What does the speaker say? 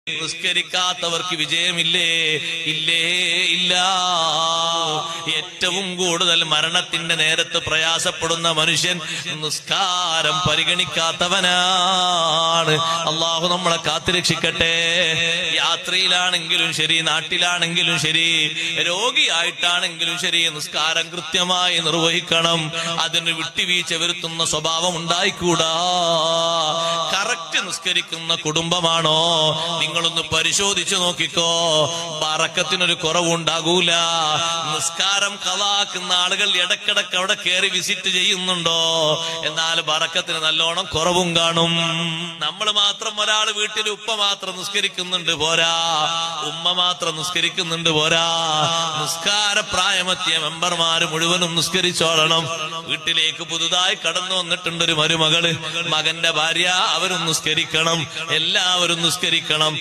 നിസ്കരിക്കാത്തവർക്ക് വിജയമില്ലേ? ഇല്ലേ ഇല്ല. ഏറ്റവും കൂടുതൽ മരണത്തിന്റെ നേരത്ത് പ്രയാസപ്പെടുന്ന മനുഷ്യൻ നിസ്കാരം പരിഗണിക്കാത്തവനാണ്. അള്ളാഹു നമ്മളെ കാത്തുരക്ഷിക്കട്ടെ. യാത്രയിലാണെങ്കിലും ശരി, നാട്ടിലാണെങ്കിലും ശരി, രോഗിയായിട്ടാണെങ്കിലും ശരി, നിസ്കാരം കൃത്യമായി നിർവഹിക്കണം. അതിന് വിട്ടുവീഴ്ച വരുത്തുന്ന സ്വഭാവം ഉണ്ടായിക്കൂടാ. കറക്റ്റ് നിസ്കരിക്കുന്ന കുടുംബമാണോ? നിങ്ങളൊന്ന് പരിശോധിച്ചു നോക്കിക്കോ. ബറക്കത്തിനൊരു കുറവുണ്ടാകൂല. നിസ്കാരം കളാക്കുന്ന ആളുകൾ ഇടക്കിടക്ക് അവിടെ കയറി വിസിറ്റ് ചെയ്യുന്നുണ്ടോ? എന്നാൽ ബറക്കത്തിന് നല്ലോണം കുറവും കാണും. നമ്മൾ മാത്രം, ഒരാൾ വീട്ടിൽ ഉപ്പ മാത്രം നിസ്കരിക്കുന്നുണ്ട് പോരാ, ഉമ്മ മാത്രം നിസ്കരിക്കുന്നുണ്ട് പോരാ. നിസ്കാര പ്രായമെത്തിയ മെമ്പർമാര് മുഴുവനും നിസ്കരിച്ചോളണം. വീട്ടിലേക്ക് പുതുതായി കടന്നു വന്നിട്ടുണ്ട് ഒരു മരുമകള്, മകന്റെ ഭാര്യ, അവരും നിസ്കരിക്കണം. എല്ലാവരും നിസ്കരിക്കണം.